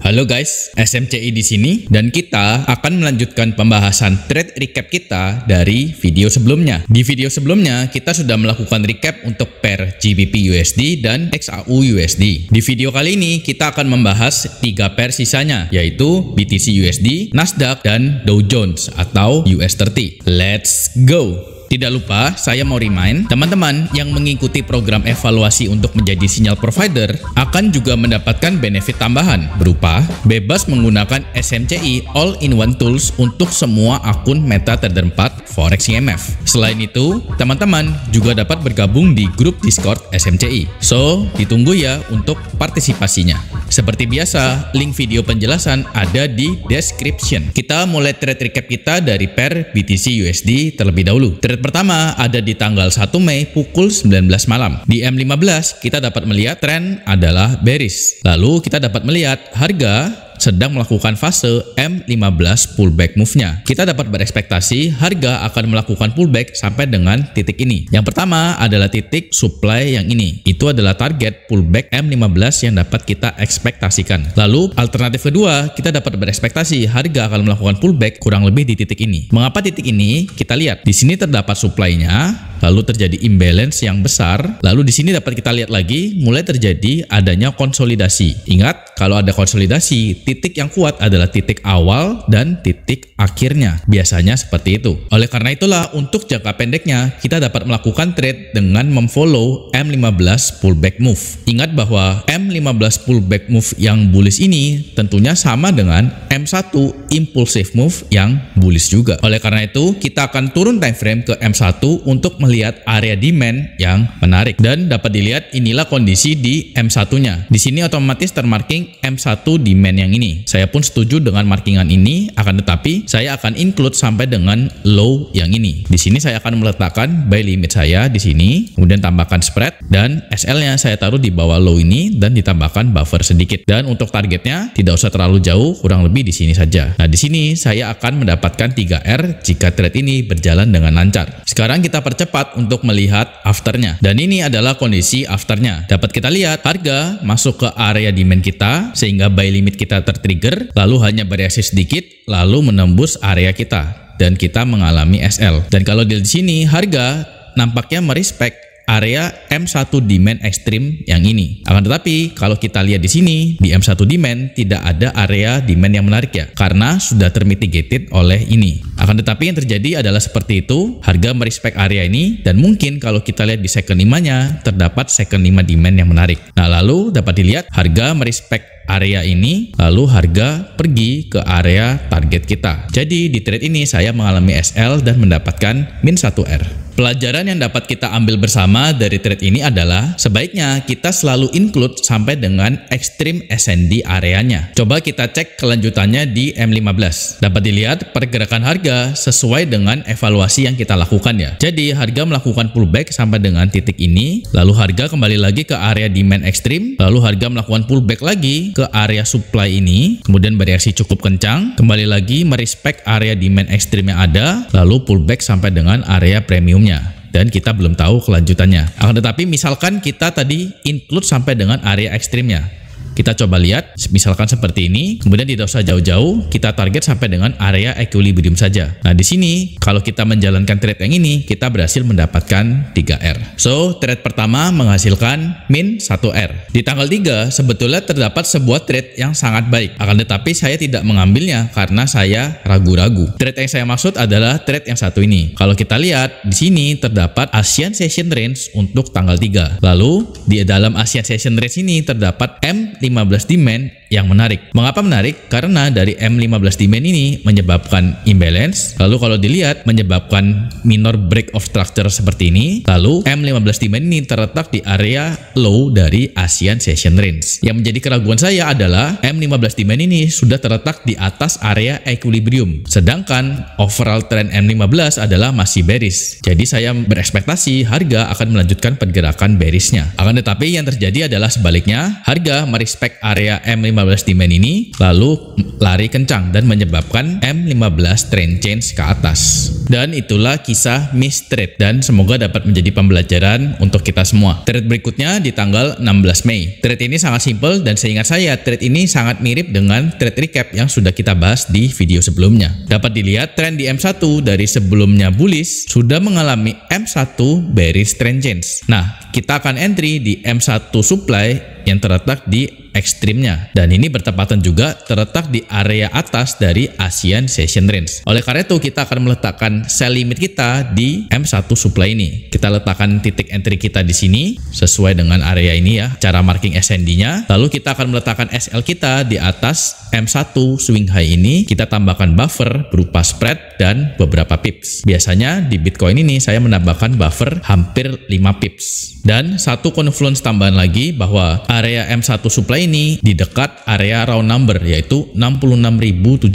Halo guys, SMCI di sini dan kita akan melanjutkan pembahasan trade recap kita dari video sebelumnya. Di video sebelumnya kita sudah melakukan recap untuk pair GBP USD dan XAU USD. Di video kali ini kita akan membahas 3 pair sisanya, yaitu BTC USD, Nasdaq dan Dow Jones atau US30. Let's go! Tidak lupa, saya mau remind, teman-teman yang mengikuti program evaluasi untuk menjadi sinyal provider akan juga mendapatkan benefit tambahan berupa bebas menggunakan SMCI All-in-One Tools untuk semua akun MetaTrader 4 Forex IMF. Selain itu, teman-teman juga dapat bergabung di grup Discord SMCI. So, ditunggu ya untuk partisipasinya. Seperti biasa, link video penjelasan ada di description. Kita mulai trade recap kita dari pair BTC USD terlebih dahulu. Trade pertama ada di tanggal 1 Mei pukul 19 malam. Di M15 kita dapat melihat tren adalah bearish. Lalu kita dapat melihat harga sedang melakukan fase M15 pullback move-nya. Kita dapat berekspektasi harga akan melakukan pullback sampai dengan titik ini. Yang pertama adalah titik supply yang ini. Itu adalah target pullback M15 yang dapat kita ekspektasikan. Lalu alternatif kedua, kita dapat berekspektasi harga akan melakukan pullback kurang lebih di titik ini. Mengapa titik ini? Kita lihat. Di sini terdapat supply-nya, lalu terjadi imbalance yang besar. Lalu di sini dapat kita lihat lagi mulai terjadi adanya konsolidasi. Ingat, kalau ada konsolidasi, titik yang kuat adalah titik awal dan titik akhirnya. Biasanya seperti itu. Oleh karena itulah, untuk jangka pendeknya, kita dapat melakukan trade dengan memfollow M15 pullback move. Ingat bahwa M15 pullback move yang bullish ini tentunya sama dengan M1 impulsive move yang bullish juga. Oleh karena itu, kita akan turun time frame ke M1 untuk melihat area demand yang menarik. Dan dapat dilihat inilah kondisi di M1-nya. Di sini otomatis termarking M1 demand yang ini. Saya pun setuju dengan markingan ini, akan tetapi saya akan include sampai dengan low yang ini. Di sini saya akan meletakkan buy limit saya di sini, kemudian tambahkan spread dan SL-nya saya taruh di bawah low ini dan ditambahkan buffer sedikit. Dan untuk targetnya tidak usah terlalu jauh, kurang lebih di sini saja. Nah, di sini saya akan mendapatkan 3R jika trade ini berjalan dengan lancar. Sekarang kita percepat untuk melihat afternya. Dan ini adalah kondisi afternya. Dapat kita lihat harga masuk ke area demand kita sehingga buy limit kita tertrigger, lalu hanya bereaksi sedikit, lalu menembus area kita dan kita mengalami SL. Dan kalau di sini harga nampaknya merespek area M1 demand ekstrim yang ini. Akan tetapi kalau kita lihat di sini di M1 demand tidak ada area demand yang menarik ya, karena sudah termitigated oleh ini. Akan tetapi yang terjadi adalah seperti itu, harga merespek area ini dan mungkin kalau kita lihat di second 5-nya terdapat second 5 demand yang menarik. Nah, lalu dapat dilihat harga merespek area ini, lalu harga pergi ke area target kita. Jadi di trade ini saya mengalami SL dan mendapatkan min 1R. Pelajaran yang dapat kita ambil bersama dari trade ini adalah sebaiknya kita selalu include sampai dengan extreme SND areanya. Coba kita cek kelanjutannya di M15. Dapat dilihat pergerakan harga sesuai dengan evaluasi yang kita lakukan ya. Jadi harga melakukan pullback sampai dengan titik ini, lalu harga kembali lagi ke area demand ekstrim, lalu harga melakukan pullback lagi ke area supply ini, kemudian bereaksi cukup kencang, kembali lagi merespek area demand ekstrim yang ada, lalu pullback sampai dengan area premiumnya. Dan kita belum tahu kelanjutannya. Akan tetapi misalkan kita tadi include sampai dengan area ekstrimnya. Kita coba lihat, misalkan seperti ini, kemudian tidak usah jauh-jauh, kita target sampai dengan area equilibrium saja. Nah, di sini kalau kita menjalankan trade yang ini, kita berhasil mendapatkan 3R. So, trade pertama menghasilkan min 1R. Di tanggal 3, sebetulnya terdapat sebuah trade yang sangat baik. Akan tetapi saya tidak mengambilnya karena saya ragu-ragu. Trade yang saya maksud adalah trade yang satu ini. Kalau kita lihat, di sini terdapat Asian Session Range untuk tanggal 3. Lalu, di dalam Asian Session Range ini terdapat M15 demand yang menarik. Mengapa menarik? Karena dari M15 demand ini menyebabkan imbalance, lalu kalau dilihat menyebabkan minor break of structure seperti ini, lalu M15 demand ini terletak di area low dari Asian Session Range. Yang menjadi keraguan saya adalah M15 demand ini sudah terletak di atas area equilibrium, sedangkan overall trend M15 adalah masih bearish. Jadi saya berekspektasi harga akan melanjutkan pergerakan bearishnya. Akan tetapi yang terjadi adalah sebaliknya, harga merespek area M15 M15 demand ini lalu lari kencang dan menyebabkan M15 trend change ke atas. Dan itulah kisah miss trade dan semoga dapat menjadi pembelajaran untuk kita semua. Trade berikutnya di tanggal 16 Mei. Trade ini sangat simpel dan seingat saya trade ini sangat mirip dengan trade recap yang sudah kita bahas di video sebelumnya. Dapat dilihat tren di M1 dari sebelumnya bullish sudah mengalami M1 bearish trend change. Nah, kita akan entry di M1 supply yang terletak di ekstrimnya, dan ini bertepatan juga terletak di area atas dari ASEAN Session Range. Oleh karena itu kita akan meletakkan sell limit kita di M1 supply ini. Kita letakkan titik entry kita di sini sesuai dengan area ini ya, cara marking SND-nya. Lalu kita akan meletakkan SL kita di atas M1 swing high ini. Kita tambahkan buffer berupa spread dan beberapa pips. Biasanya di Bitcoin ini saya menambahkan buffer hampir 5 pips. Dan satu confluence tambahan lagi bahwa area M1 supply ini di dekat area round number yaitu 66.700.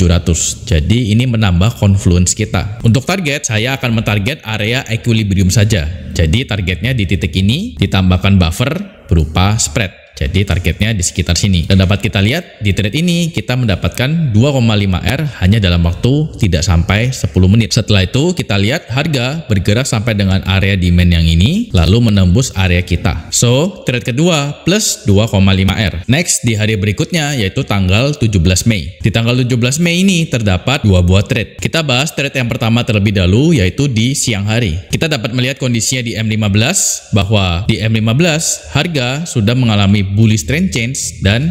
Jadi ini menambah confluence kita. Untuk target saya akan mentarget area equilibrium saja. Jadi targetnya di titik ini ditambahkan buffer berupa spread. Jadi targetnya di sekitar sini. Dan dapat kita lihat di trade ini kita mendapatkan 2,5R hanya dalam waktu tidak sampai 10 menit. Setelah itu kita lihat harga bergerak sampai dengan area demand yang ini lalu menembus area kita. So trade kedua plus 2,5R. Next di hari berikutnya yaitu tanggal 17 Mei. Di tanggal 17 Mei ini terdapat dua buah trade. Kita bahas trade yang pertama terlebih dahulu yaitu di siang hari. Kita dapat melihat kondisinya di M15 bahwa di M15 harga sudah mengalami bullish trend change dan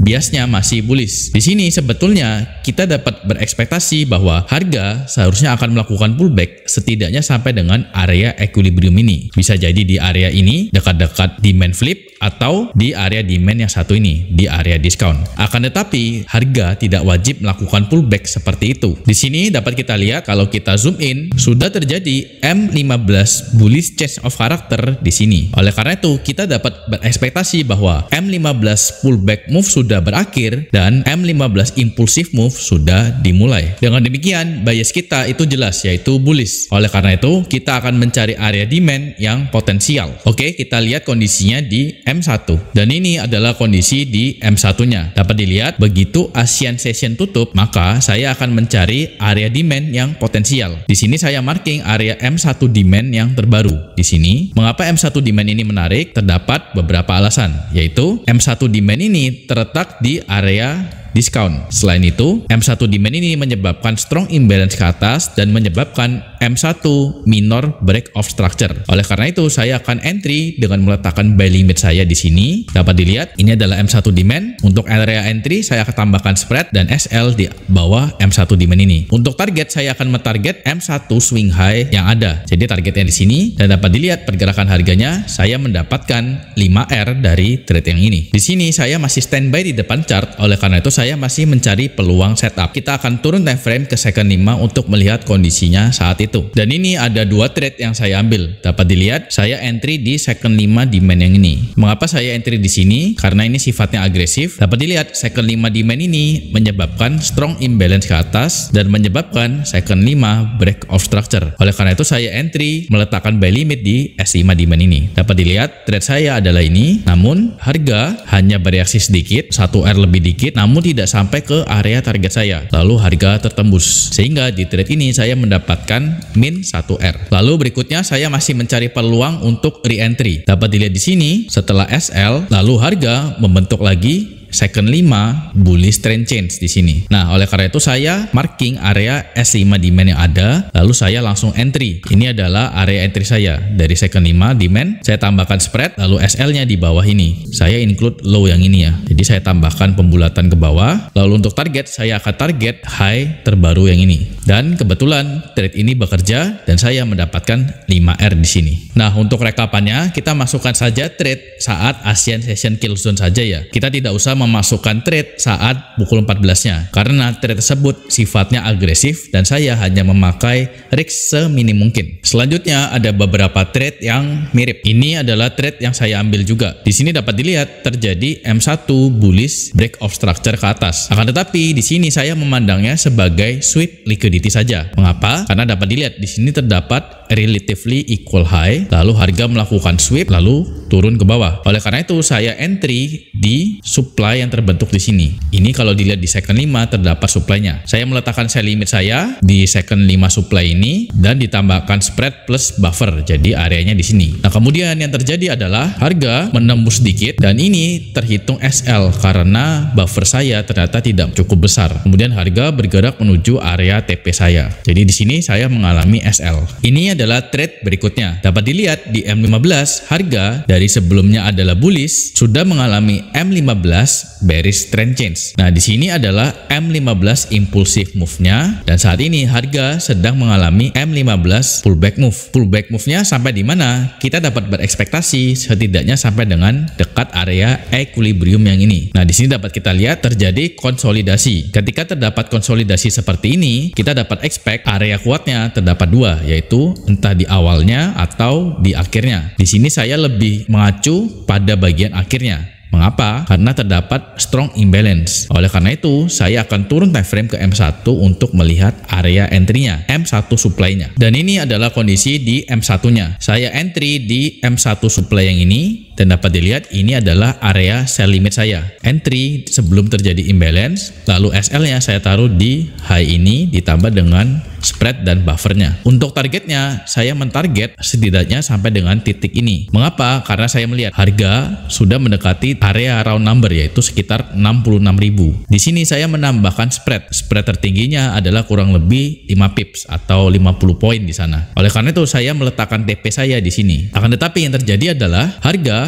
biasnya masih bullish. Di sini sebetulnya kita dapat berekspektasi bahwa harga seharusnya akan melakukan pullback setidaknya sampai dengan area equilibrium ini. Bisa jadi di area ini dekat-dekat demand flip atau di area demand yang satu ini di area discount. Akan tetapi harga tidak wajib melakukan pullback seperti itu. Di sini dapat kita lihat kalau kita zoom in sudah terjadi M15 bullish change of character di sini. Oleh karena itu kita dapat berekspektasi bahwa M15 pullback move sudah berakhir dan M15 impulsive move sudah dimulai. Dengan demikian bias kita itu jelas yaitu bullish. Oleh karena itu kita akan mencari area demand yang potensial. Oke, kita lihat kondisinya di M1 dan ini adalah kondisi di M1-nya. Dapat dilihat begitu ASEAN Session tutup maka saya akan mencari area demand yang potensial. Di sini saya marking area M1 demand yang terbaru. Di sini mengapa M1 demand ini menarik? Terdapat beberapa alasan yaitu M1 demand ini terletak di area discount. Selain itu, M1 demand ini menyebabkan strong imbalance ke atas dan menyebabkan M1 minor break of structure. Oleh karena itu, saya akan entry dengan meletakkan buy limit saya di sini. Dapat dilihat, ini adalah M1 demand. Untuk area entry, saya akan tambahkan spread dan SL di bawah M1 demand ini. Untuk target, saya akan mentarget M1 swing high yang ada. Jadi targetnya di sini dan dapat dilihat pergerakan harganya, saya mendapatkan 5R dari trade yang ini. Di sini saya masih standby di depan chart. Oleh karena itu, saya masih mencari peluang setup. Kita akan turun time frame ke second 5 untuk melihat kondisinya saat itu. Dan ini ada dua trade yang saya ambil. Dapat dilihat saya entry di second 5 demand yang ini. Mengapa saya entry di sini? Karena ini sifatnya agresif. Dapat dilihat second 5 demand ini menyebabkan strong imbalance ke atas dan menyebabkan second 5 break of structure. Oleh karena itu saya entry meletakkan buy limit di S5 demand ini. Dapat dilihat trade saya adalah ini. Namun harga hanya bereaksi sedikit, 1R lebih dikit, namun tidak sampai ke area target saya. Lalu harga tertembus. Sehingga di trade ini saya mendapatkan min 1R. Lalu berikutnya saya masih mencari peluang untuk re-entry. Dapat dilihat di sini setelah SL, lalu harga membentuk lagi second 5 bullish trend change di sini. Nah, oleh karena itu saya marking area S5 demand yang ada, lalu saya langsung entry. Ini adalah area entry saya dari second 5 demand. Saya tambahkan spread, lalu SL-nya di bawah ini. Saya include low yang ini ya. Jadi saya tambahkan pembulatan ke bawah. Lalu untuk target saya akan target high terbaru yang ini. Dan kebetulan trade ini bekerja dan saya mendapatkan 5R di sini. Nah, untuk rekapannya kita masukkan saja trade saat ASEAN Session kill zone saja ya. Kita tidak usah memasukkan trade saat pukul 14-nya karena trade tersebut sifatnya agresif dan saya hanya memakai risk seminim mungkin. Selanjutnya ada beberapa trade yang mirip. Ini adalah trade yang saya ambil juga. Di sini dapat dilihat terjadi M1 bullish break of structure ke atas. Akan tetapi di sini saya memandangnya sebagai sweep liquidity saja. Mengapa? Karena dapat dilihat di sini terdapat relatively equal high, lalu harga melakukan sweep lalu turun ke bawah. Oleh karena itu saya entry di supply supply yang terbentuk di sini. Ini kalau dilihat di second 5 terdapat supply-nya. Saya meletakkan sell limit saya di second 5 supply ini dan ditambahkan spread plus buffer. Jadi areanya di sini. Nah, kemudian yang terjadi adalah harga menembus sedikit dan ini terhitung SL karena buffer saya ternyata tidak cukup besar. Kemudian harga bergerak menuju area TP saya. Jadi di sini saya mengalami SL. Ini adalah trade berikutnya. Dapat dilihat di M15 harga dari sebelumnya adalah bullish sudah mengalami M15 bearish trend change. Nah, di sini adalah M15 impulsive move-nya dan saat ini harga sedang mengalami M15 pullback move. Pullback move-nya sampai di mana? Kita dapat berekspektasi setidaknya sampai dengan dekat area equilibrium yang ini. Nah, di sini dapat kita lihat terjadi konsolidasi. Ketika terdapat konsolidasi seperti ini, kita dapat expect area kuatnya terdapat dua, yaitu entah di awalnya atau di akhirnya. Di sini saya lebih mengacu pada bagian akhirnya. Mengapa? Karena terdapat strong imbalance. Oleh karena itu, saya akan turun time frame ke M1 untuk melihat area entry-nya, M1 supply-nya. Dan ini adalah kondisi di M1-nya. Saya entry di M1 supply yang ini dan dapat dilihat ini adalah area sell limit saya. Entry sebelum terjadi imbalance, lalu SL-nya saya taruh di high ini ditambah dengan spread dan buffernya. Untuk targetnya, saya mentarget setidaknya sampai dengan titik ini. Mengapa? Karena saya melihat harga sudah mendekati area round number yaitu sekitar 66.000. Di sini saya menambahkan spread. Spread tertingginya adalah kurang lebih 5 pips atau 50 poin di sana. Oleh karena itu saya meletakkan TP saya di sini. Akan tetapi yang terjadi adalah harga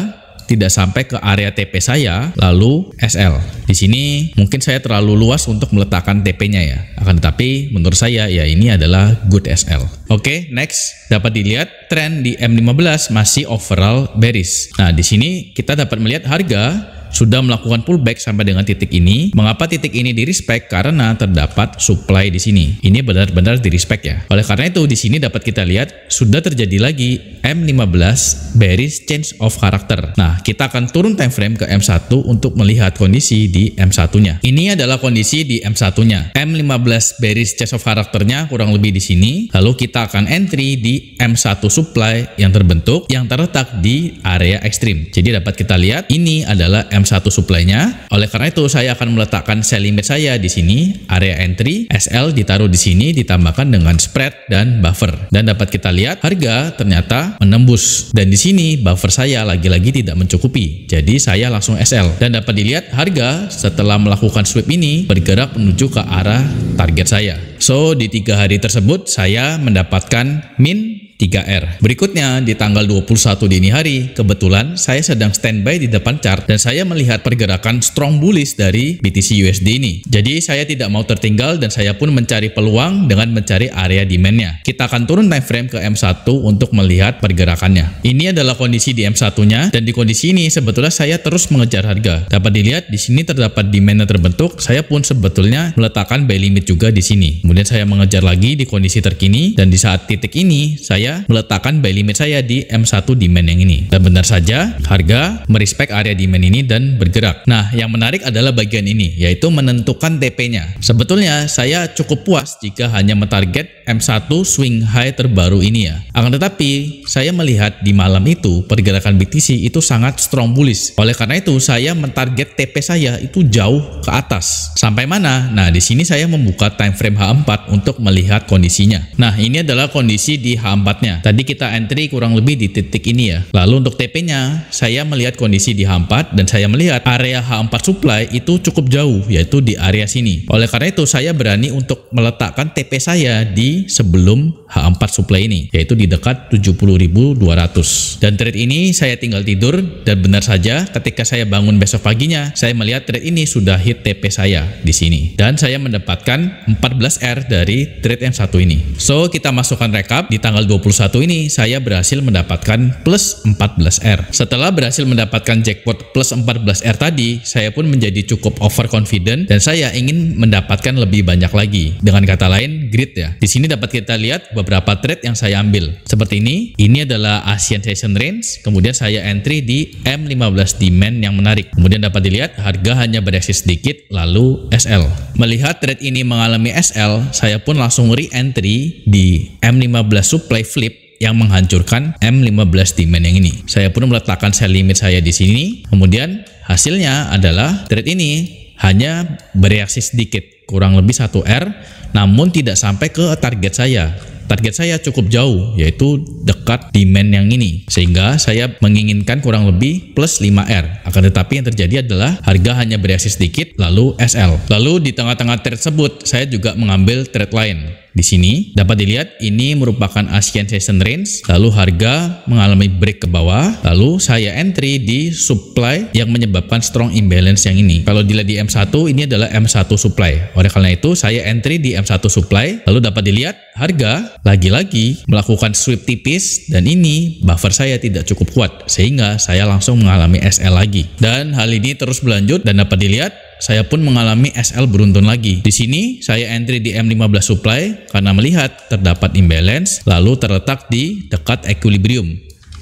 tidak sampai ke area TP saya, lalu SL. Di sini mungkin saya terlalu luas untuk meletakkan TP-nya ya. Akan tetapi menurut saya ya ini adalah good SL. Oke, next dapat dilihat tren di M15 masih overall bearish. Nah, di sini kita dapat melihat harga sudah melakukan pullback sampai dengan titik ini. Mengapa titik ini di respect? Karena terdapat supply di sini. Ini benar-benar di respect ya. Oleh karena itu di sini dapat kita lihat sudah terjadi lagi M15 bearish change of character. Nah, kita akan turun time frame ke M1 untuk melihat kondisi di M1-nya. Ini adalah kondisi di M1-nya. M15 bearish change of character-nya kurang lebih di sini. Lalu kita akan entry di M1 supply yang terbentuk yang terletak di area ekstrim. Jadi dapat kita lihat ini adalah M1 supply-nya. Oleh karena itu saya akan meletakkan sell limit saya di sini, area entry, SL ditaruh di sini ditambahkan dengan spread dan buffer. Dan dapat kita lihat harga ternyata menembus. Dan di sini buffer saya lagi-lagi tidak mencukupi. Jadi saya langsung SL. Dan dapat dilihat harga setelah melakukan sweep ini bergerak menuju ke arah target saya. So di 3 hari tersebut saya mendapatkan min 3R. Berikutnya di tanggal 21 dini hari, kebetulan saya sedang standby di depan chart dan saya melihat pergerakan strong bullish dari BTC USD ini. Jadi saya tidak mau tertinggal dan saya pun mencari peluang dengan mencari area demand-nya. Kita akan turun time frame ke M1 untuk melihat pergerakannya. Ini adalah kondisi di M1-nya dan di kondisi ini sebetulnya saya terus mengejar harga. Dapat dilihat di sini terdapat demand yang terbentuk. Saya pun sebetulnya meletakkan buy limit juga di sini. Kemudian saya mengejar lagi di kondisi terkini dan di saat titik ini saya meletakkan buy limit saya di M1 demand yang ini. Dan benar saja harga merespect area demand ini dan bergerak. Nah, yang menarik adalah bagian ini, yaitu menentukan TP-nya. Sebetulnya saya cukup puas jika hanya mentarget M1 swing high terbaru ini ya. Akan tetapi saya melihat di malam itu pergerakan BTC itu sangat strong bullish. Oleh karena itu saya mentarget TP saya itu jauh ke atas. Sampai mana? Nah, di sini saya membuka time frame H4 untuk melihat kondisinya. Nah, ini adalah kondisi di H4-nya. Tadi kita entry kurang lebih di titik ini ya. Lalu untuk TP-nya, saya melihat kondisi di H4 dan saya melihat area H4 supply itu cukup jauh, yaitu di area sini. Oleh karena itu, saya berani untuk meletakkan TP saya di sebelum H4 supply ini, yaitu di dekat 70.200. Dan trade ini saya tinggal tidur dan benar saja ketika saya bangun besok paginya, saya melihat trade ini sudah hit TP saya di sini. Dan saya mendapatkan 14R dari trade yang satu ini. So, kita masukkan rekap di tanggal 21 ini saya berhasil mendapatkan plus 14R. Setelah berhasil mendapatkan jackpot plus 14R tadi, saya pun menjadi cukup overconfident dan saya ingin mendapatkan lebih banyak lagi. Dengan kata lain, greed ya. Di sini dapat kita lihat beberapa trade yang saya ambil. Seperti ini. Ini adalah Asian Session Range. Kemudian saya entry di M15 demand yang menarik. Kemudian dapat dilihat harga hanya bereaksi sedikit lalu SL. Melihat trade ini mengalami SL, saya pun langsung re-entry di M15 supply flip yang menghancurkan M15 demand yang ini. Saya pun meletakkan sell limit saya di sini. Kemudian hasilnya adalah trade ini hanya bereaksi sedikit, kurang lebih 1R, namun tidak sampai ke target saya. Target saya cukup jauh, yaitu dekat demand yang ini, sehingga saya menginginkan kurang lebih plus 5R. Akan tetapi yang terjadi adalah harga hanya bereaksi sedikit lalu SL. Lalu di tengah-tengah trade tersebut saya juga mengambil trade lain. Di sini dapat dilihat ini merupakan Asian Session Range, lalu harga mengalami break ke bawah, lalu saya entry di supply yang menyebabkan strong imbalance yang ini. Kalau dilihat di M1, ini adalah M1 supply. Oleh karena itu saya entry di M1 supply, lalu dapat dilihat harga lagi-lagi melakukan sweep tipis, dan ini buffer saya tidak cukup kuat sehingga saya langsung mengalami SL lagi. Dan hal ini terus berlanjut dan dapat dilihat saya pun mengalami SL beruntun lagi. Di sini saya entry di M15 supply karena melihat terdapat imbalance lalu terletak di dekat equilibrium.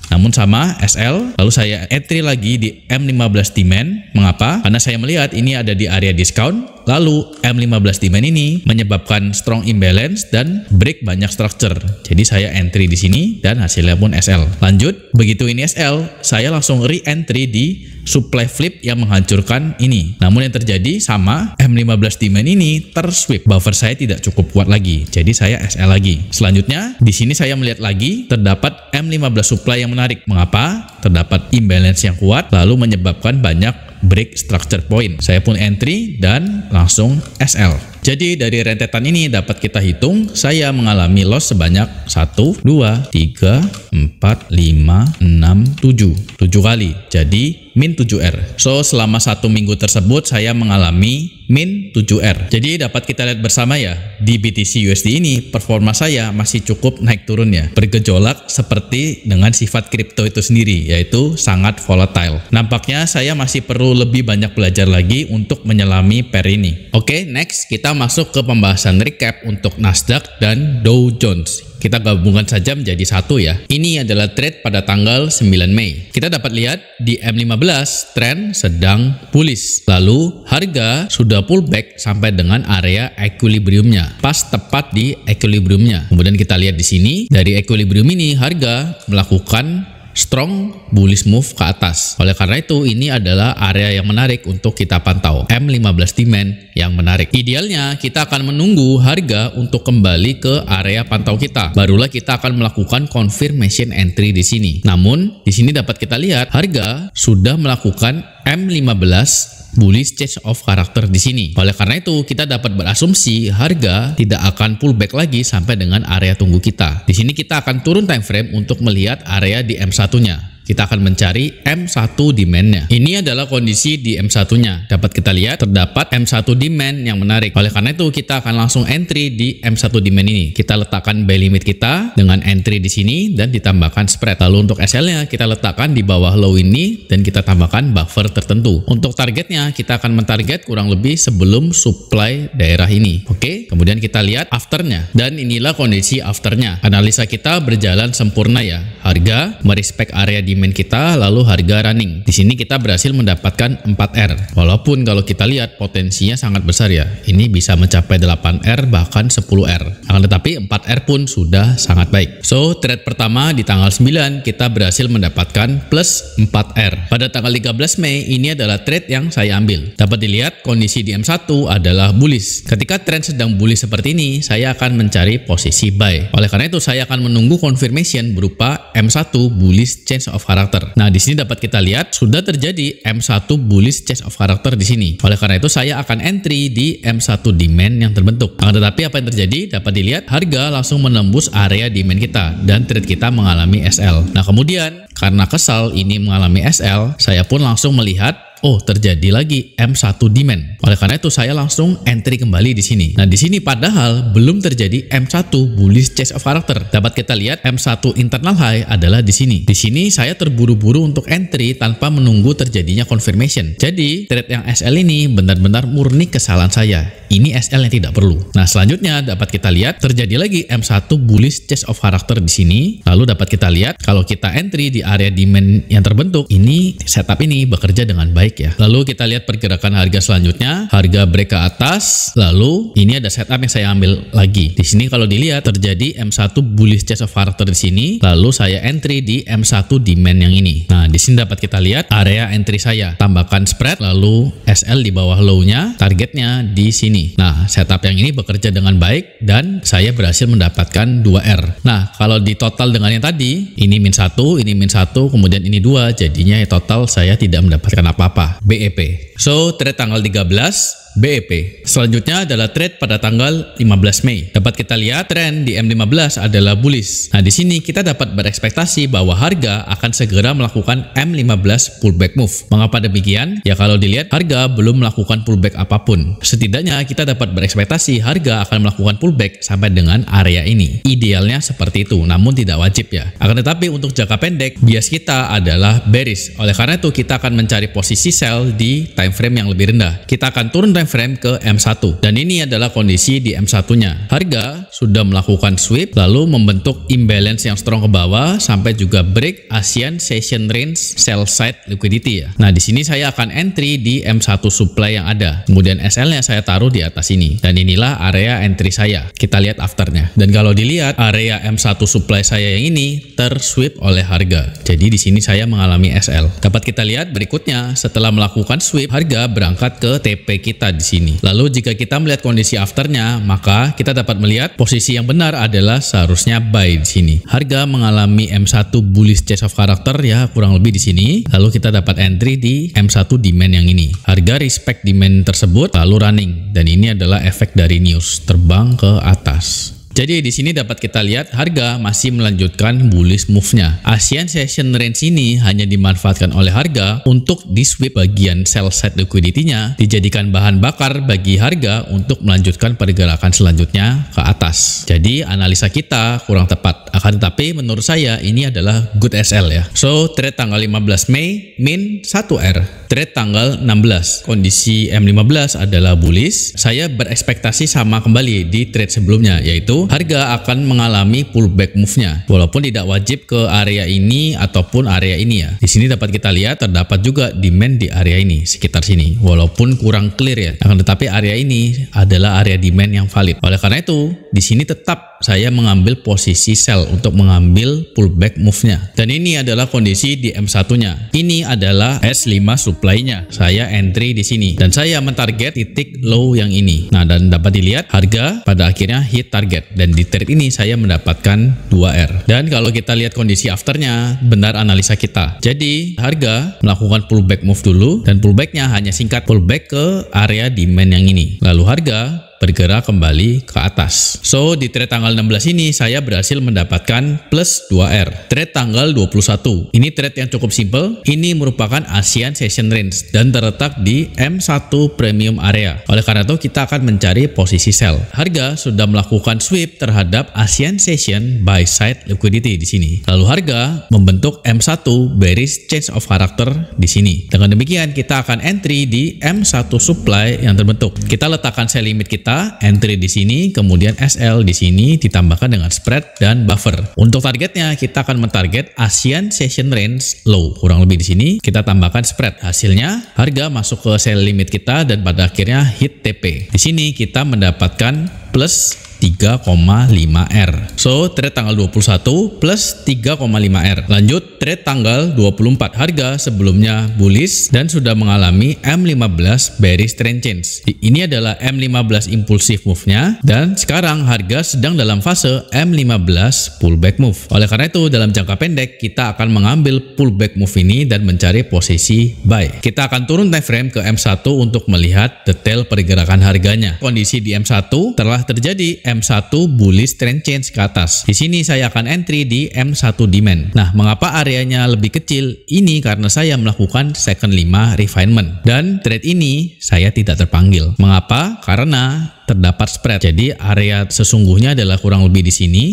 Namun sama SL, lalu saya entry lagi di M15 demand. Mengapa? Karena saya melihat ini ada di area discount, lalu M15 demand ini menyebabkan strong imbalance dan break banyak structure. Jadi saya entry di sini dan hasilnya pun SL. Lanjut, begitu ini SL, saya langsung re-entry di supply flip yang menghancurkan ini. Namun yang terjadi sama, M15 demand ini tersweep. Buffer saya tidak cukup kuat lagi, jadi saya SL lagi. Selanjutnya, di sini saya melihat lagi terdapat M15 supply yang menarik. Mengapa? Terdapat imbalance yang kuat lalu menyebabkan banyak break structure point. Saya pun entry dan langsung SL. Jadi dari rentetan ini dapat kita hitung saya mengalami loss sebanyak 1, 2, 3, 4, 5, 6, 7 kali. Jadi min 7R. So selama 1 minggu tersebut saya mengalami min 7R. Jadi dapat kita lihat bersama ya, di BTC USD ini performa saya masih cukup naik turun ya. Bergejolak seperti dengan sifat kripto itu sendiri, yaitu sangat volatile. Nampaknya saya masih perlu lebih banyak belajar lagi untuk menyelami pair ini. Oke, next kita masuk ke pembahasan recap untuk Nasdaq dan Dow Jones. Kita gabungkan saja menjadi satu ya. Ini adalah trade pada tanggal 9 Mei. Kita dapat lihat di M15 trend sedang bullish. Lalu harga sudah pullback sampai dengan area equilibriumnya. Pas tepat di equilibriumnya. Kemudian kita lihat di sini dari equilibrium ini harga melakukan strong bullish move ke atas. Oleh karena itu ini adalah area yang menarik untuk kita pantau. M15 demand yang menarik. Idealnya kita akan menunggu harga untuk kembali ke area pantau kita. Barulah kita akan melakukan confirmation entry di sini. Namun di sini dapat kita lihat harga sudah melakukan M15 bullish change of character di sini. Oleh karena itu kita dapat berasumsi harga tidak akan pullback lagi sampai dengan area tunggu kita. Di sini kita akan turun time frame untuk melihat area di M1-nya. Kita akan mencari M1 demand-nya. Ini adalah kondisi di M1-nya. Dapat kita lihat terdapat M1 demand yang menarik. Oleh karena itu kita akan langsung entry di M1 demand ini. Kita letakkan buy limit kita dengan entry di sini dan ditambahkan spread. Lalu untuk SL-nya kita letakkan di bawah low ini dan kita tambahkan buffer tertentu. Untuk targetnya kita akan mentarget kurang lebih sebelum supply daerah ini. Oke, kemudian kita lihat afternya. Dan inilah kondisi afternya. Analisa kita berjalan sempurna ya. Harga merespek area demand kita, lalu harga running. Di sini kita berhasil mendapatkan 4R. Walaupun kalau kita lihat potensinya sangat besar ya. Ini bisa mencapai 8R bahkan 10R. Akan tetapi 4R pun sudah sangat baik. So trade pertama di tanggal 9 kita berhasil mendapatkan plus 4R. Pada tanggal 13 Mei ini adalah trade yang saya ambil. Dapat dilihat kondisi di M1 adalah bullish. Ketika trend sedang bullish seperti ini, saya akan mencari posisi buy. Oleh karena itu saya akan menunggu confirmation berupa M1 bullish change of character. Nah, di sini dapat kita lihat sudah terjadi M1 bullish change of character di sini. Oleh karena itu saya akan entry di M1 demand yang terbentuk. Tetapi apa yang terjadi? Dapat dilihat harga langsung menembus area demand kita dan trade kita mengalami SL. Nah, kemudian karena kesal ini mengalami SL, saya pun langsung melihat oh, terjadi lagi M1 demand. Oleh karena itu saya langsung entry kembali di sini. Nah, di sini padahal belum terjadi M1 bullish change of character. Dapat kita lihat M1 internal high adalah di sini. Di sini saya terburu-buru untuk entry tanpa menunggu terjadinya confirmation. Jadi, trade yang SL ini benar-benar murni kesalahan saya. Ini SL yang tidak perlu. Nah, selanjutnya dapat kita lihat terjadi lagi M1 bullish change of character di sini. Lalu dapat kita lihat kalau kita entry di area demand yang terbentuk, ini setup ini bekerja dengan baik ya. Lalu kita lihat pergerakan harga selanjutnya, harga break ke atas. Lalu ini ada setup yang saya ambil lagi. Di sini kalau dilihat terjadi M1 bullish change of character di sini. Lalu saya entry di M1 demand yang ini. Nah, di sini dapat kita lihat area entry saya. Tambahkan spread, lalu SL di bawah low-nya, targetnya di sini. Nah, setup yang ini bekerja dengan baik dan saya berhasil mendapatkan 2R. Nah, kalau di total dengan yang tadi, ini min 1, ini min 1, kemudian ini 2, jadinya total saya tidak mendapatkan apa-apa. BEP. So, trade tanggal 13 BEP. Selanjutnya adalah trade pada tanggal 15 Mei. Dapat kita lihat tren di M15 adalah bullish. Nah, di sini kita dapat berekspektasi bahwa harga akan segera melakukan M15 pullback move. Mengapa demikian? Ya, kalau dilihat harga belum melakukan pullback apapun. Setidaknya kita dapat berekspektasi harga akan melakukan pullback sampai dengan area ini. Idealnya seperti itu, namun tidak wajib ya. Akan tetapi untuk jangka pendek, bias kita adalah bearish. Oleh karena itu kita akan mencari posisi sell di time frame yang lebih rendah. Kita akan turun time frame ke M1 dan ini adalah kondisi di M1-nya. Harga sudah melakukan sweep lalu membentuk imbalance yang strong ke bawah sampai juga break ASEAN Session Range sell side liquidity ya. Nah, di sini saya akan entry di M1 supply yang ada. Kemudian SL-nya saya taruh di atas ini dan inilah area entry saya. Kita lihat afternya. Dan kalau dilihat area M1 supply saya yang ini tersweep oleh harga. Jadi di sini saya mengalami SL. Dapat kita lihat berikutnya setelah melakukan sweep harga berangkat ke TP kita di sini. Lalu jika kita melihat kondisi afternya, maka kita dapat melihat posisi yang benar adalah seharusnya buy di sini. Harga mengalami M1 bullish change of character ya, kurang lebih di sini. Lalu kita dapat entry di M1 demand yang ini. Harga respect demand tersebut lalu running dan ini adalah efek dari news terbang ke atas. Jadi di sini dapat kita lihat harga masih melanjutkan bullish move-nya. ASEAN Session Range ini hanya dimanfaatkan oleh harga untuk di sweep bagian sell side liquidity-nya, dijadikan bahan bakar bagi harga untuk melanjutkan pergerakan selanjutnya ke atas. Jadi analisa kita kurang tepat. Akan tetapi menurut saya ini adalah good SL ya. So trade tanggal 15 Mei min 1R. Trade tanggal 16. Kondisi M15 adalah bullish. Saya berekspektasi sama kembali di trade sebelumnya, yaitu harga akan mengalami pullback move-nya. Walaupun tidak wajib ke area ini ataupun area ini ya. Di sini dapat kita lihat terdapat juga demand di area ini, sekitar sini. Walaupun kurang clear ya. Akan tetapi area ini adalah area demand yang valid. Oleh karena itu, di sini tetap saya mengambil posisi sell untuk mengambil pullback move-nya. Dan ini adalah kondisi di M1-nya. Ini adalah S5 supply-nya. Saya entry di sini dan saya mentarget titik low yang ini. Nah, dan dapat dilihat harga pada akhirnya hit target dan di trade ini saya mendapatkan 2R. Dan kalau kita lihat kondisi afternya, benar analisa kita. Jadi harga melakukan pullback move dulu dan pullbacknya hanya singkat, pullback ke area demand yang ini. Lalu harga bergerak kembali ke atas. So, di trade tanggal 16 ini saya berhasil mendapatkan plus 2R. Trade tanggal 21. Ini trade yang cukup simple. Ini merupakan ASEAN Session Range dan terletak di M1 Premium Area. Oleh karena itu, kita akan mencari posisi sell. Harga sudah melakukan sweep terhadap ASEAN Session buy side liquidity di sini. Lalu harga membentuk M1 bearish change of character di sini. Dengan demikian, kita akan entry di M1 supply yang terbentuk. Kita letakkan sell limit kita entry di sini, kemudian SL di sini ditambahkan dengan spread dan buffer. Untuk targetnya kita akan mentarget ASEAN Session Range low, kurang lebih di sini kita tambahkan spread. Hasilnya harga masuk ke sell limit kita dan pada akhirnya hit TP. Di sini kita mendapatkan plus 3,5R. So, trade tanggal 21 plus 3,5R. Lanjut, trade tanggal 24. Harga sebelumnya bullish dan sudah mengalami M15 bearish trend change. Ini adalah M15 impulsive move-nya dan sekarang harga sedang dalam fase M15 pullback move. Oleh karena itu, dalam jangka pendek kita akan mengambil pullback move ini dan mencari posisi buy. Kita akan turun time frame ke M1 untuk melihat detail pergerakan harganya. Kondisi di M1 telah terjadi M1 bullish trend change ke atas. Di sini saya akan entry di M1 demand. Nah, mengapa areanya lebih kecil? Ini karena saya melakukan second 5 refinement dan trade ini saya tidak terpanggil. Mengapa? Karena terdapat spread. Jadi area sesungguhnya adalah kurang lebih di sini.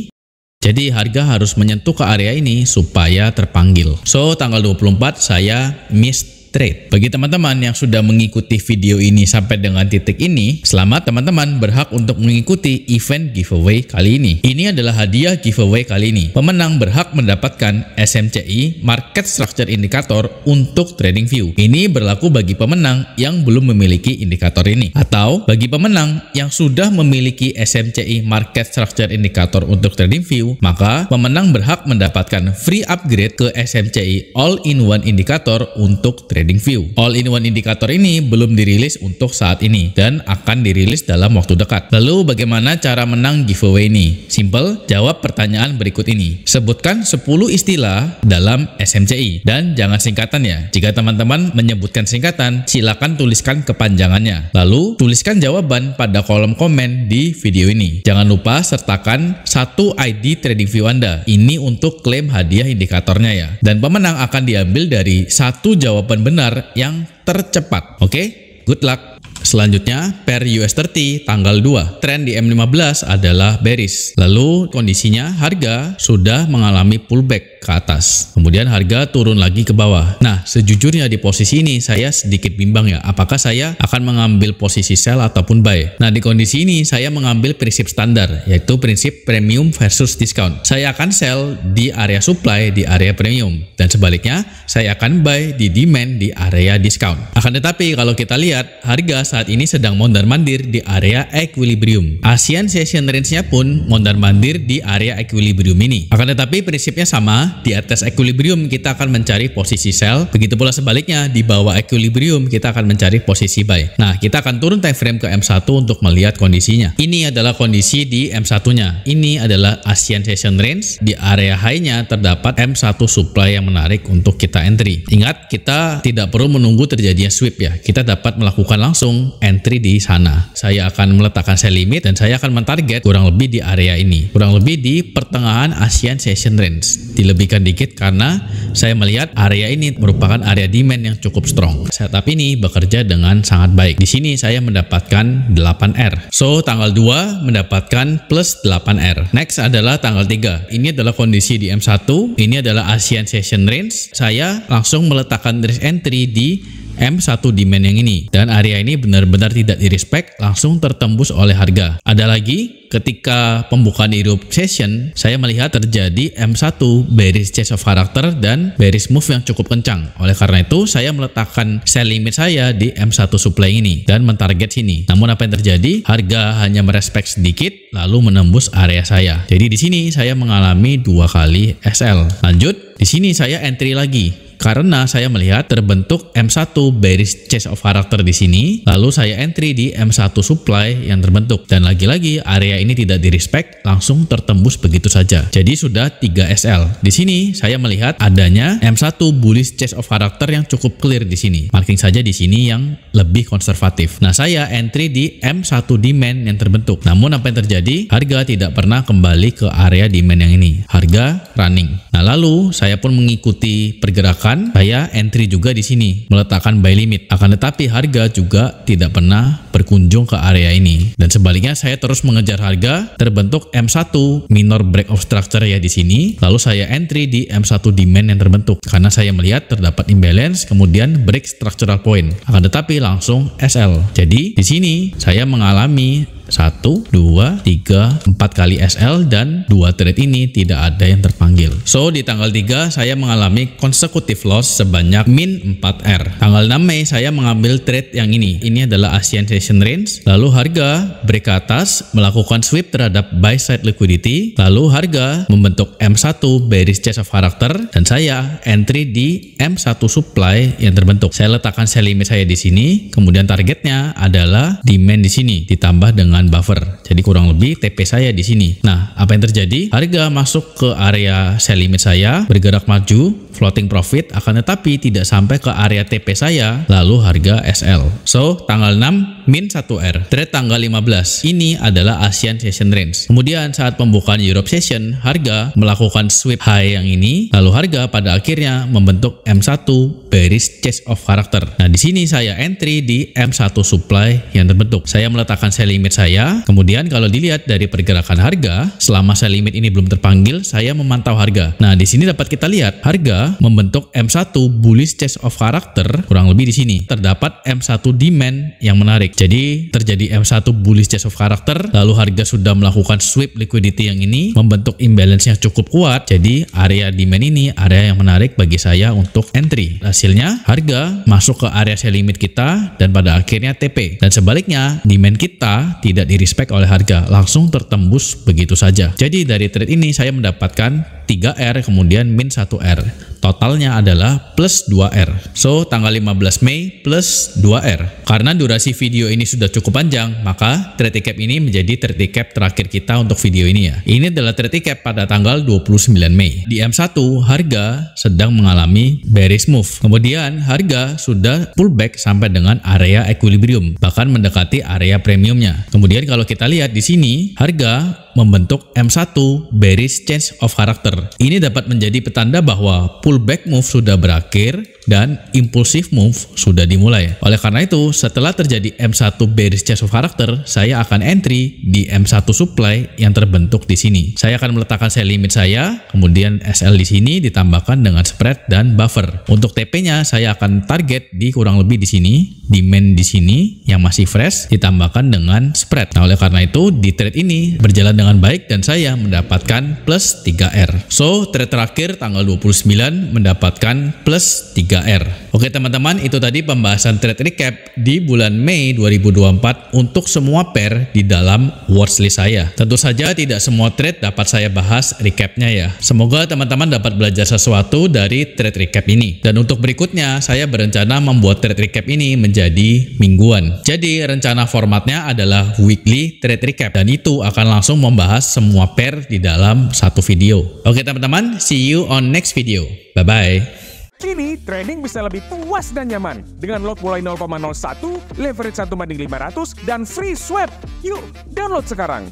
Jadi harga harus menyentuh ke area ini supaya terpanggil. So, tanggal 24 saya miss trade. Bagi teman-teman yang sudah mengikuti video ini sampai dengan titik ini, selamat, teman-teman berhak untuk mengikuti event giveaway kali ini. Ini adalah hadiah giveaway kali ini. Pemenang berhak mendapatkan SMCI Market Structure Indicator untuk TradingView. Ini berlaku bagi pemenang yang belum memiliki indikator ini, atau bagi pemenang yang sudah memiliki SMCI Market Structure Indicator untuk TradingView, maka pemenang berhak mendapatkan free upgrade ke SMCI All-in-One Indicator untuk TradingView. All-in-One Indicator ini belum dirilis untuk saat ini dan akan dirilis dalam waktu dekat. Lalu bagaimana cara menang giveaway ini? Simple, jawab pertanyaan berikut ini. Sebutkan 10 istilah dalam SMCI dan jangan singkatan ya. Jika teman-teman menyebutkan singkatan, silakan tuliskan kepanjangannya. Lalu tuliskan jawaban pada kolom komen di video ini. Jangan lupa sertakan satu ID TradingView Anda. Ini untuk klaim hadiah indikatornya ya. Dan pemenang akan diambil dari satu jawaban benar yang tercepat. Oke? Good luck. Selanjutnya, pair US30 tanggal 2. Tren di M15 adalah bearish. Lalu kondisinya harga sudah mengalami pullback ke atas. Kemudian harga turun lagi ke bawah. Nah, sejujurnya di posisi ini saya sedikit bimbang ya. Apakah saya akan mengambil posisi sell ataupun buy? Nah, di kondisi ini saya mengambil prinsip standar, yaitu prinsip premium versus discount. Saya akan sell di area supply di area premium. Dan sebaliknya, saya akan buy di demand di area discount. Akan tetapi kalau kita lihat, harga saat ini sedang mondar-mandir di area equilibrium. ASEAN Session Range-nya pun mondar-mandir di area equilibrium ini. Akan tetapi prinsipnya sama, di atas equilibrium kita akan mencari posisi sell, begitu pula sebaliknya di bawah equilibrium kita akan mencari posisi buy. Nah, kita akan turun time frame ke M1 untuk melihat kondisinya. Ini adalah kondisi di M1-nya. Ini adalah ASEAN Session Range. Di area high-nya terdapat M1 supply yang menarik untuk kita entry. Ingat, kita tidak perlu menunggu terjadinya sweep ya. Kita dapat melakukan langsung entry di sana. Saya akan meletakkan sell limit dan saya akan mentarget kurang lebih di area ini. Kurang lebih di pertengahan ASEAN Session Range. Dilebihkan dikit karena saya melihat area ini merupakan area demand yang cukup strong. Setup ini bekerja dengan sangat baik. Di sini saya mendapatkan 8R. So, tanggal 2 mendapatkan plus 8R. Next adalah tanggal 3. Ini adalah kondisi di M1. Ini adalah ASEAN Session Range. Saya langsung meletakkan risk entry di M1 demand yang ini, dan area ini benar-benar tidak direspect, langsung tertembus oleh harga. Ada lagi, ketika pembukaan Europe Session, saya melihat terjadi M1 bearish change of character dan bearish move yang cukup kencang. Oleh karena itu, saya meletakkan sell limit saya di M1 supply ini dan mentarget sini. Namun apa yang terjadi? Harga hanya merespek sedikit lalu menembus area saya. Jadi di sini saya mengalami 2 kali SL. Lanjut, di sini saya entry lagi. Karena saya melihat terbentuk M1 bearish change of character di sini, lalu saya entry di M1 supply yang terbentuk, dan lagi-lagi area ini tidak direspect, langsung tertembus begitu saja. Jadi sudah 3 SL. Di sini saya melihat adanya M1 bullish change of character yang cukup clear di sini. Marking saja di sini yang lebih konservatif. Nah, saya entry di M1 demand yang terbentuk. Namun apa yang terjadi? Harga tidak pernah kembali ke area demand yang ini. Harga running. Nah, lalu saya pun mengikuti pergerakan. Saya entry juga di sini, meletakkan buy limit. Akan tetapi harga juga tidak pernah berkunjung ke area ini. Dan sebaliknya saya terus mengejar harga, terbentuk M1 minor break of structure ya di sini. Lalu saya entry di M1 demand yang terbentuk karena saya melihat terdapat imbalance, kemudian break structural point. Akan tetapi langsung SL. Jadi di sini saya mengalami 1, 2, 3, 4 kali SL dan 2 trade ini tidak ada yang terpanggil. So, di tanggal 3 saya mengalami consecutive loss sebanyak min 4R. Tanggal 6 Mei saya mengambil trade yang ini. Ini adalah ASEAN Session Range. Lalu harga break ke atas, melakukan sweep terhadap buy side liquidity. Lalu harga membentuk M1 bearish change of character dan saya entry di M1 supply yang terbentuk. Saya letakkan sell limit saya di sini. Kemudian targetnya adalah demand di sini ditambah dengan buffer. Jadi kurang lebih TP saya di sini. Nah, apa yang terjadi? Harga masuk ke area sell limit saya, bergerak maju, floating profit, akan tetapi tidak sampai ke area TP saya, lalu harga SL. So, tanggal 6 min 1R. Trade tanggal 15. Ini adalah ASEAN Session Range. Kemudian saat pembukaan Europe Session, harga melakukan sweep high yang ini, lalu harga pada akhirnya membentuk M1 bearish change of character. Nah, di sini saya entry di M1 supply yang terbentuk. Saya meletakkan sell limit saya. Kemudian kalau dilihat dari pergerakan harga, selama sell limit ini belum terpanggil, saya memantau harga. Nah, di sini dapat kita lihat harga harga membentuk M1 bullish change of character kurang lebih di sini. Terdapat M1 demand yang menarik. Jadi terjadi M1 bullish change of character, lalu harga sudah melakukan sweep liquidity yang ini, membentuk imbalance yang cukup kuat. Jadi area demand ini area yang menarik bagi saya untuk entry. Hasilnya harga masuk ke area sell limit kita dan pada akhirnya TP. Dan sebaliknya demand kita tidak di-respect oleh harga, langsung tertembus begitu saja. Jadi dari trade ini saya mendapatkan 3R kemudian min 1R. Totalnya adalah plus 2R. So tanggal 15 Mei plus 2R. Karena durasi video ini sudah cukup panjang, maka trade recap ini menjadi trade recap terakhir kita untuk video ini ya. Ini adalah trade recap pada tanggal 29 Mei. Di M1 harga sedang mengalami bearish move. Kemudian harga sudah pullback sampai dengan area equilibrium, bahkan mendekati area premiumnya. Kemudian kalau kita lihat di sini harga membentuk M1 bearish change of character. Ini dapat menjadi petanda bahwa pullback move sudah berakhir dan impulsive move sudah dimulai. Oleh karena itu, setelah terjadi M1 bearish change of character, saya akan entry di M1 supply yang terbentuk di sini. Saya akan meletakkan sell limit saya, kemudian SL di sini ditambahkan dengan spread dan buffer. Untuk TP-nya saya akan target di kurang lebih di sini, demand di sini yang masih fresh ditambahkan dengan spread. Nah, oleh karena itu di trade ini berjalan dengan baik dan saya mendapatkan plus 3R. So, trade terakhir tanggal 29 mendapatkan plus 3R. Oke teman-teman, itu tadi pembahasan trade recap di bulan Mei 2024 untuk semua pair di dalam watchlist saya. Tentu saja tidak semua trade dapat saya bahas recapnya ya. Semoga teman-teman dapat belajar sesuatu dari trade recap ini. Dan untuk berikutnya, saya berencana membuat trade recap ini menjadi mingguan. Jadi rencana formatnya adalah weekly trade recap dan itu akan langsung membahas semua pair di dalam satu video. Oke teman-teman, see you on next video. Bye-bye. Kini, trading bisa lebih puas dan nyaman dengan lot mulai 0,01, leverage 1:500, dan free swap. Yuk, download sekarang.